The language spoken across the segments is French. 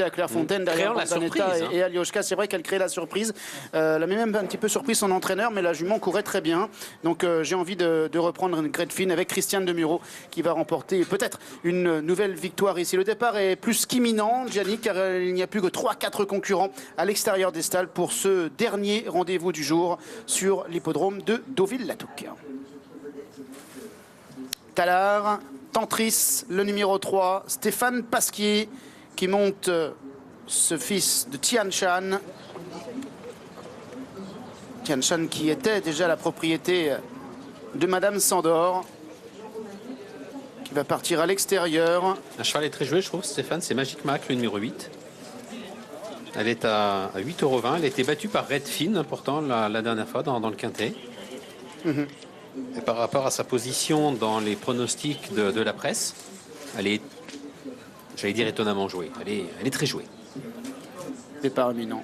à Clairefontaine derrière Banetta et Alioshka. C'est vrai qu'elle crée la surprise. Elle a même un petit peu surpris son entraîneur, mais la jument courait très bien. Donc j'ai envie de reprendre une grade fine avec Christiane Demuro qui va remporter peut-être une nouvelle victoire ici. Le départ est plus qu'imminent, Gianni, car il n'y a plus que 3-4 concurrents à l'extérieur des stalles pour ce dernier rendez-vous du jour sur l'hippodrome de Deauville-Latouque. Talard, Tantris, le numéro 3, Stéphane Pasquier qui monte ce fils de Tian Shan. Tian Shan qui était déjà la propriété de Madame Sandor, qui va partir à l'extérieur. Un cheval est très joué, je trouve, Stéphane, c'est Magic Mac, le numéro 8. Elle est à 8,20 €. Elle a été battue par Redfin, pourtant, la dernière fois dans le quintet. Et par rapport à sa position dans les pronostics de la presse, elle est, j'allais dire, étonnamment jouée. Elle est très jouée. Départ imminent.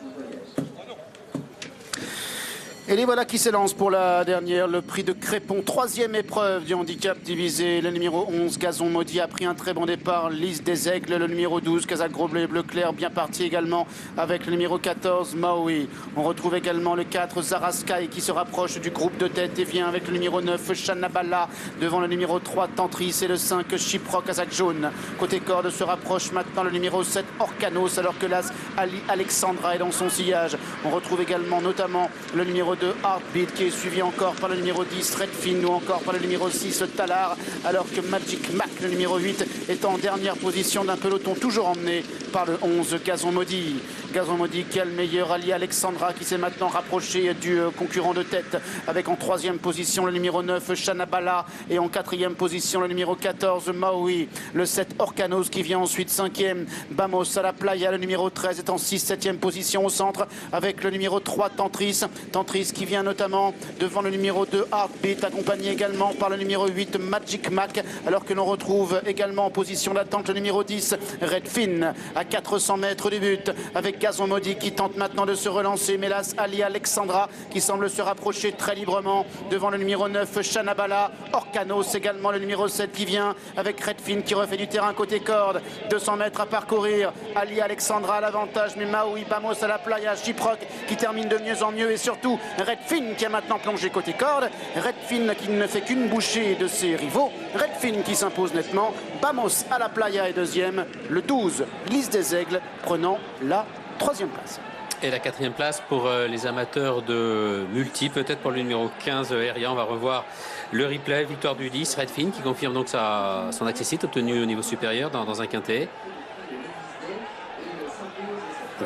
Et les voilà qui s'élancent pour la dernière, le prix de Crépon, troisième épreuve du handicap divisé. Le numéro 11, Gazon Maudit, a pris un très bon départ. Lys des Aigles, le numéro 12, Casac Gros Bleu et Bleu Clair, bien parti également avec le numéro 14, Maui. On retrouve également le 4, Zaraskai, qui se rapproche du groupe de tête et vient avec le numéro 9, Chanabala, devant le numéro 3, Tantris, et le 5, Chypro, Casac Jaune. Côté corde se rapproche maintenant le numéro 7, Orcanos, alors que l'As Ali Alexandra est dans son sillage. On retrouve également notamment le numéro de Heartbeat qui est suivi encore par le numéro 10 Redfin ou encore par le numéro 6 Talard, alors que Magic Mac, le numéro 8, est en dernière position d'un peloton toujours emmené par le 11 Gazon Maudit. Gazon Maudit qui a le meilleur allié Alexandra, qui s'est maintenant rapproché du concurrent de tête avec en troisième position le numéro 9 Chanabala et en quatrième position le numéro 14 Maui. Le 7 Orcanos qui vient ensuite cinquième. Bamos à la Playa, le numéro 13 est en 6-7e position au centre avec le numéro 3 Tantris. Tantris qui vient notamment devant le numéro 2 Heartbeat, accompagné également par le numéro 8 Magic Mac, alors que l'on retrouve également en position d'attente le numéro 10 Redfin à 400 mètres du but avec Gazon Maudit qui tente maintenant de se relancer, mais là Ali Alexandra qui semble se rapprocher très librement devant le numéro 9 Chanabala. Orcanos également le numéro 7 qui vient avec Redfin qui refait du terrain côté corde. 200 mètres à parcourir, Ali Alexandra à l'avantage, mais Maui, Bamos à la Playa, Chyproc qui termine de mieux en mieux et surtout Redfin qui a maintenant plongé côté corde. Redfin qui ne fait qu'une bouchée de ses rivaux. Redfin qui s'impose nettement. Bamos à la Playa est deuxième. Le 12, Lys des Aigles, prenant la troisième place. Et la quatrième place pour les amateurs de multi, peut-être pour le numéro 15 Aérien. On va revoir le replay. Victoire du 10, Redfin qui confirme donc son accessite obtenu au niveau supérieur dans un quintet.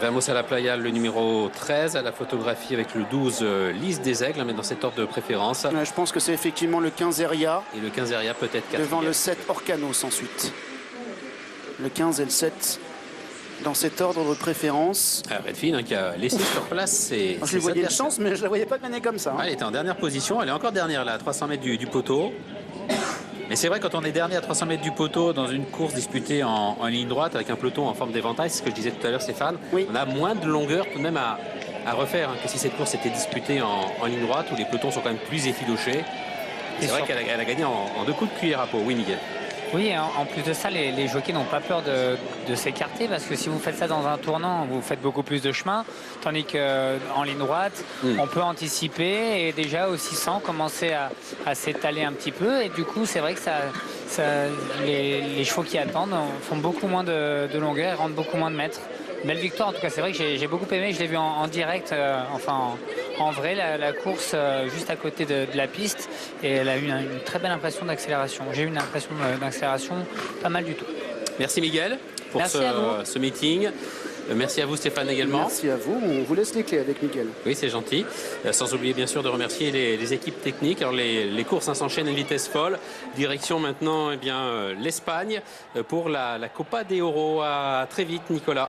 Vamos à la Playa, le numéro 13, à la photographie avec le 12 Lys des Aigles, mais dans cet ordre de préférence. Je pense que c'est effectivement le 15 Eria. Et le 15 Eria peut-être 4. Devant le 7 Orcanos ensuite. Le 15 et le 7 dans cet ordre de préférence. Redfin qui a laissé sur place ses je lui voyais de chance, mais je la voyais pas gagner comme ça. Elle était en dernière position, elle est encore dernière là, à 300 mètres du poteau. Mais c'est vrai, quand on est dernier à 300 mètres du poteau dans une course disputée en ligne droite avec un peloton en forme d'éventail, c'est ce que je disais tout à l'heure Stéphane, oui. On a moins de longueur tout de même à refaire que si cette course était disputée en ligne droite où les pelotons sont quand même plus effilochés. C'est vrai qu'elle a gagné en 2 coups de cuillère à peau. Oui, Miguel. Oui, en plus de ça, les jockeys n'ont pas peur de s'écarter parce que si vous faites ça dans un tournant, vous faites beaucoup plus de chemin, tandis qu'en ligne droite, on peut anticiper et déjà au 600 commencer à s'étaler un petit peu. Et du coup, c'est vrai que les chevaux qui attendent font beaucoup moins de longueur et rentrent beaucoup moins de mètres. Belle victoire, en tout cas, c'est vrai que j'ai beaucoup aimé. Je l'ai vu en direct, en vrai, la course juste à côté de la piste. Et elle a eu une très belle impression d'accélération. J'ai eu une impression d'accélération pas mal du tout. Merci Miguel pour ce meeting. Merci à vous Stéphane également. Merci à vous, on vous laisse les clés avec Miguel. Oui, c'est gentil. Sans oublier bien sûr de remercier les équipes techniques. Alors les courses s'enchaînent à une vitesse folle. Direction maintenant l'Espagne pour la Copa de Oro. À très vite Nicolas.